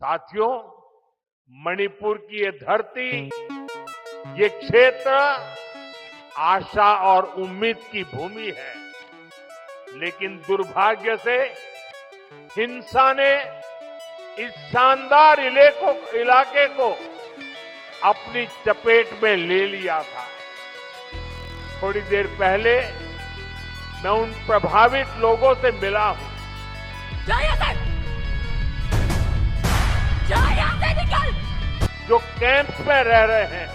साथियों, मणिपुर की ये धरती, ये क्षेत्र आशा और उम्मीद की भूमि है, लेकिन दुर्भाग्य से हिंसा ने इस शानदार इलाके को अपनी चपेट में ले लिया था। थोड़ी देर पहले मैं उन प्रभावित लोगों से मिला हूं। जो कैंप्स में रह रहे हैं,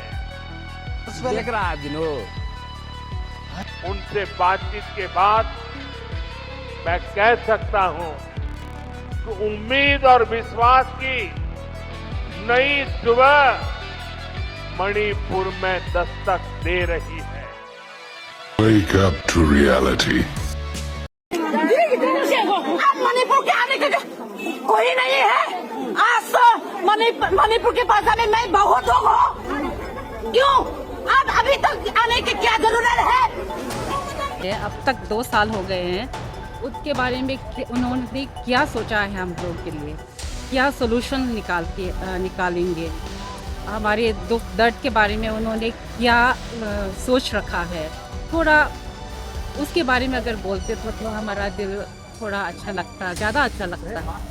देख रहा है उनसे बातचीत के बाद मैं कह सकता हूं कि उम्मीद और विश्वास की नई सुबह मणिपुर में दस्तक दे रही है। Wake up to reality. Manipur के आने का कोई नहीं है। आज तो मणिपुर के भाषा में मैं बहुत हूँ। क्यों? अब अभी तक आने की क्या जरूरत है? अब तक 2 साल हो गए हैं। उसके बारे में उन्होंने क्या सोचा है हम लोग के लिए, क्या सोल्यूशन निकालेंगे, हमारे दुख दर्द के बारे में उन्होंने क्या सोच रखा है। थोड़ा उसके बारे में अगर बोलते तो हमारा दिल थोड़ा अच्छा लगता, ज़्यादा अच्छा लगता है।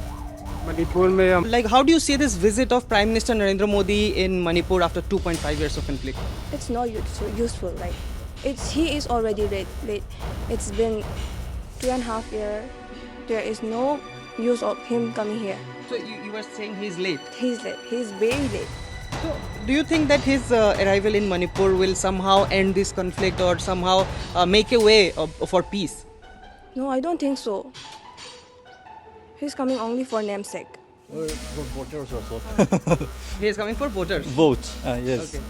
मणिपुर में like how do you see this visit of Prime Minister Narendra Modi in Manipur after 2.5 years of conflict? It's not useful, right? He is already late. It's been 2.5 years. There is no use of him coming here. So you were saying he's late. He's late. He's very late. So do you think that his arrival in Manipur will somehow end this conflict or somehow make a way for peace? No, I don't think so. He's coming only for namesake. For voters also. He is coming for voters. Votes. Yes. Okay.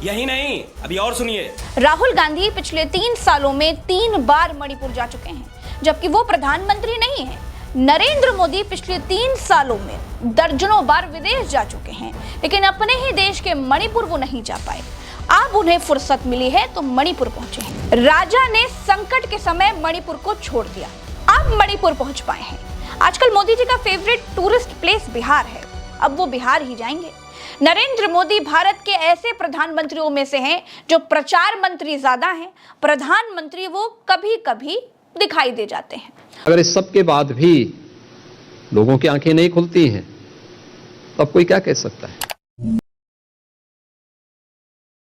यही नहीं, अभी और सुनिए। राहुल गांधी पिछले 3 सालों में 3 बार मणिपुर जा चुके हैं, जबकि वो प्रधानमंत्री नहीं है। नरेंद्र मोदी पिछले 3 सालों में दर्जनों बार विदेश जा चुके हैं, लेकिन अपने ही देश के मणिपुर वो नहीं जा पाए। अब उन्हें फुर्सत मिली है तो मणिपुर पहुंचे हैं। राजा ने संकट के समय मणिपुर को छोड़ दिया, अब मणिपुर पहुंच पाए हैं। आजकल मोदी जी का फेवरेट टूरिस्ट प्लेस बिहार है, अब वो बिहार ही जाएंगे। नरेंद्र मोदी भारत के ऐसे प्रधानमंत्रियों में से हैं जो प्रचार मंत्री ज्यादा हैं, प्रधानमंत्री वो कभी कभी दिखाई दे जाते हैं। अगर इस सब के बाद भी लोगों की आंखें नहीं खुलती हैं, तो अब कोई क्या कह सकता है।